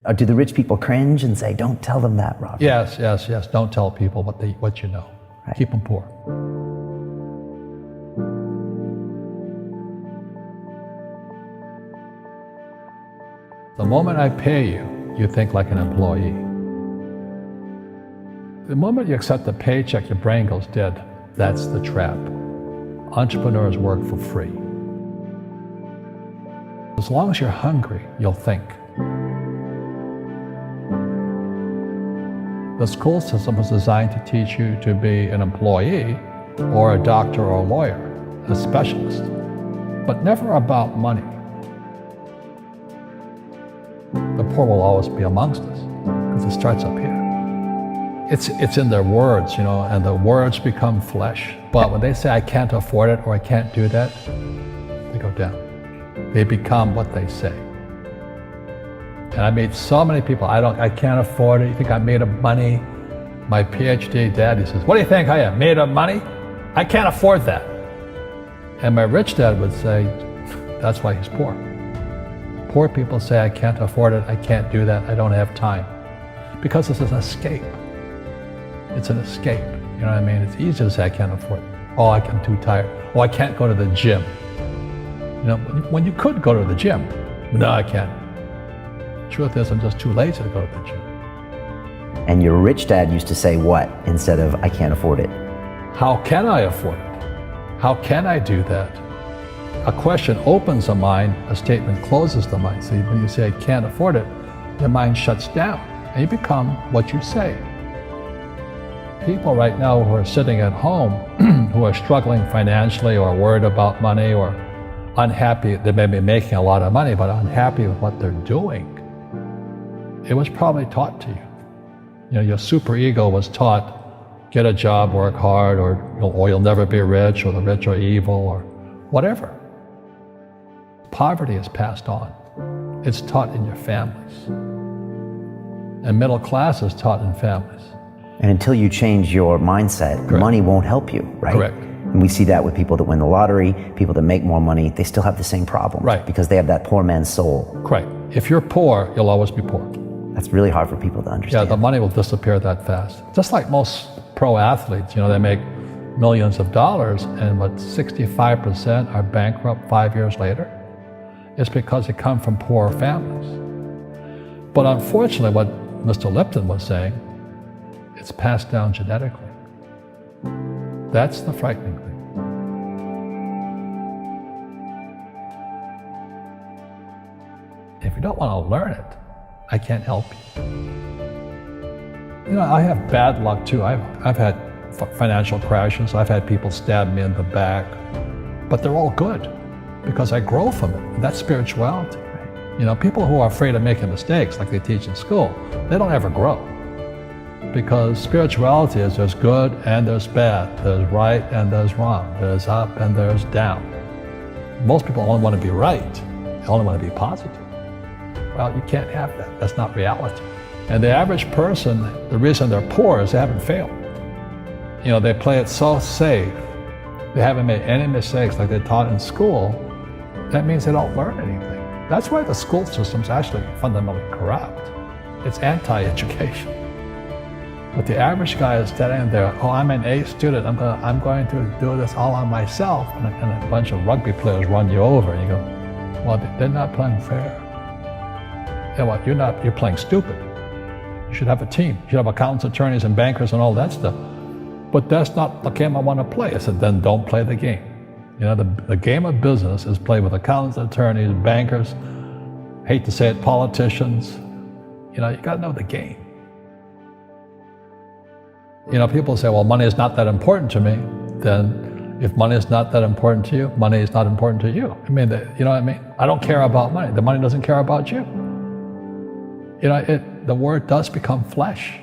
Or do the rich people cringe and say, don't tell them that, Robert? Yes. Don't tell people what you know. Right. Keep them poor. The moment I pay you, you think like an employee. The moment you accept the paycheck, your brain goes dead. That's the trap. Entrepreneurs work for free. As long as you're hungry, you'll think. The school system was designed to teach you to be an employee or a doctor or a lawyer, a specialist, but never about money. The poor will always be amongst us because it starts up here. It's in their words, and the words become flesh. But when they say, I can't afford it or I can't do that, they go down. They become what they say. And I meet so many people, I can't afford it. You think I'm made of money? My PhD dad, he says, what do you think I am, made of money? I can't afford that. And my rich dad would say, that's why he's poor. Poor people say, I can't afford it, I can't do that, I don't have time. Because it's an escape. It's an escape, you know what I mean? It's easy to say, I can't afford it. Oh, I'm too tired. Oh, I can't go to the gym. When you could go to the gym. No, I can't. Truth is, I'm just too lazy to go to the gym. And your rich dad used to say what instead of, I can't afford it? How can I afford it? How can I do that? A question opens the mind, a statement closes the mind. So when you say, I can't afford it, your mind shuts down and you become what you say. People right now who are sitting at home, who are struggling financially or worried about money or unhappy, they may be making a lot of money, but unhappy with what they're doing. It was probably taught to you. Your superego was taught, get a job, work hard, or you'll never be rich, or the rich are evil, or whatever. Poverty is passed on. It's taught in your families. And middle class is taught in families. And until you change your mindset, Correct. Money won't help you, right? Correct. And we see that with people that win the lottery, people that make more money, they still have the same problem. Right. Because they have that poor man's soul. Right. If you're poor, you'll always be poor. That's really hard for people to understand. Yeah, the money will disappear that fast. Just like most pro athletes, they make millions of dollars, and 65% are bankrupt 5 years later. It's because they come from poor families. But unfortunately, what Mr. Lipton was saying, it's passed down genetically. That's the frightening thing. If you don't want to learn it, I can't help you. I have bad luck too. I've had financial crashes. I've had people stab me in the back, but they're all good because I grow from it. And that's spirituality. People who are afraid of making mistakes, like they teach in school, they don't ever grow. Because spirituality is there's good and there's bad, there's right and there's wrong, there's up and there's down. Most people only want to be right, they only want to be positive. Well, you can't have that, that's not reality. And the average person, the reason they're poor is they haven't failed. They play it so safe, they haven't made any mistakes like they taught in school. That means they don't learn anything. That's why the school system's actually fundamentally corrupt. It's anti-education. But the average guy is standing there, oh, I'm an A student, I'm going to do this all on myself. And a bunch of rugby players run you over, and you go, well, they're not playing fair. Yeah, well, you're playing stupid. You should have a team. You should have accountants, attorneys, and bankers and all that stuff. But that's not the game I want to play. I said, then don't play the game. The game of business is played with accountants, attorneys, bankers, hate to say it, politicians. You got to know the game. People say, well, money is not that important to me. Then if money is not that important to you, money is not important to you. You know what I mean? I don't care about money. The money doesn't care about you. The word does become flesh.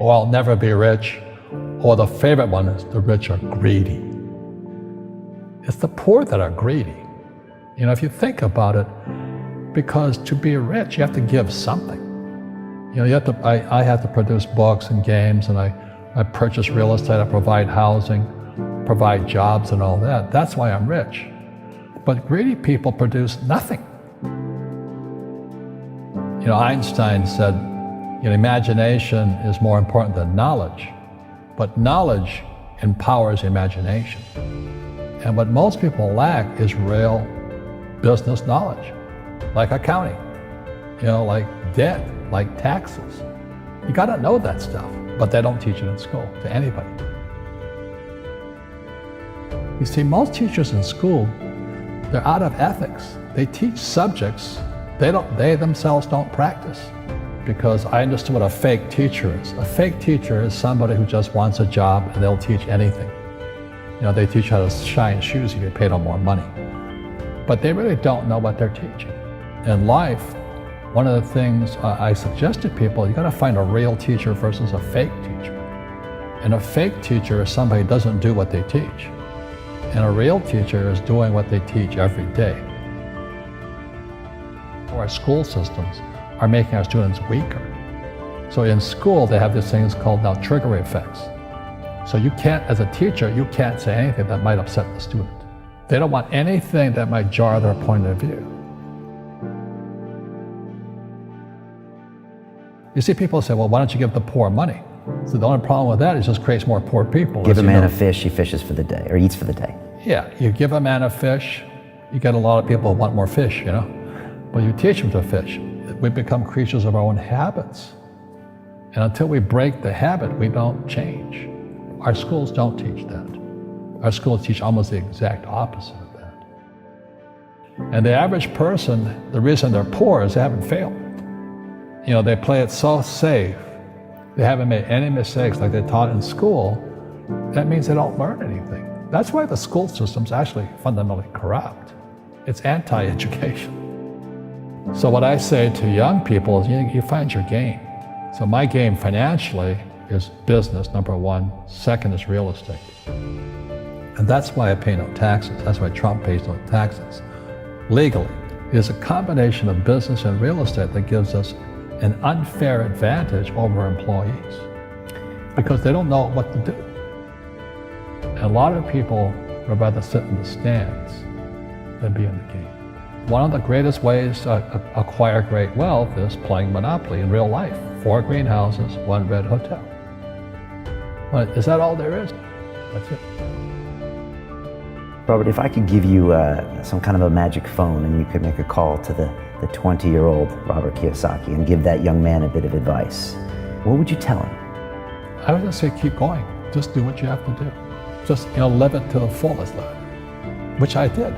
Oh, I'll never be rich. Or the favorite one is the rich are greedy. It's the poor that are greedy. If you think about it, because to be rich, you have to give something. I have to produce books and games, and I purchase real estate, I provide housing, provide jobs and all that. That's why I'm rich. But greedy people produce nothing. Einstein said, imagination is more important than knowledge, but knowledge empowers imagination. And what most people lack is real business knowledge, like accounting, like debt, like taxes. You gotta know that stuff, but they don't teach it in school to anybody. You see, most teachers in school, they're out of ethics. They teach subjects they themselves don't practice. Because I understood what a fake teacher is. A fake teacher is somebody who just wants a job and they'll teach anything. They teach how to shine shoes if you pay them more money. But they really don't know what they're teaching. In life, one of the things I suggest to people, you gotta find a real teacher versus a fake teacher. And a fake teacher is somebody who doesn't do what they teach. And a real teacher is doing what they teach every day. Our school systems are making our students weaker. So in school, they have these things called now trigger effects. So you can't, as a teacher, you can't say anything that might upset the student. They don't want anything that might jar their point of view. You see people say, well, why don't you give the poor money? So the only problem with that is it just creates more poor people. Give a man a fish, he fishes for the day, or eats for the day. Yeah, you give a man a fish, you get a lot of people who want more fish, But you teach them to fish. We become creatures of our own habits. And until we break the habit, we don't change. Our schools don't teach that. Our schools teach almost the exact opposite of that. And the average person, the reason they're poor is they haven't failed. They play it so safe. They haven't made any mistakes like they taught in school. That means they don't learn anything. That's why the school system's actually fundamentally corrupt. It's anti-education. So what I say to young people is you find your game. So my game financially is business, number one. Second is real estate. And that's why I pay no taxes. That's why Trump pays no taxes. Legally, it is a combination of business and real estate that gives us an unfair advantage over employees because they don't know what to do. And a lot of people would rather sit in the stands than be in the game. One of the greatest ways to acquire great wealth is playing Monopoly in real life. 4 greenhouses, 1 red hotel. But is that all there is? That's it. Robert, if I could give you some kind of a magic phone and you could make a call to the 20-year-old Robert Kiyosaki and give that young man a bit of advice, what would you tell him? I would just say keep going. Just do what you have to do. Just live it to the fullest, which I did.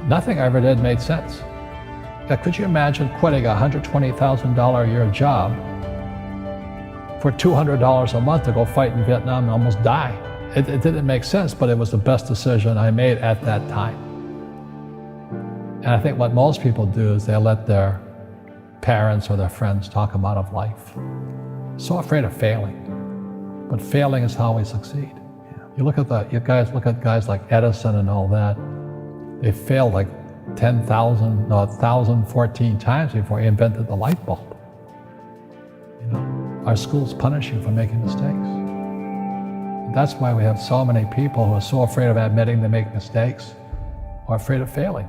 Nothing I ever did made sense. Could you imagine quitting a $120,000 a year job for $200 a month to go fight in Vietnam and almost die? It didn't make sense, but it was the best decision I made at that time. And I think what most people do is they let their parents or their friends talk them out of life. So afraid of failing. But failing is how we succeed. You look at guys like Edison and all that. They failed like 1,014 times before he invented the light bulb. Our schools punish you for making mistakes. And that's why we have so many people who are so afraid of admitting they make mistakes or afraid of failing.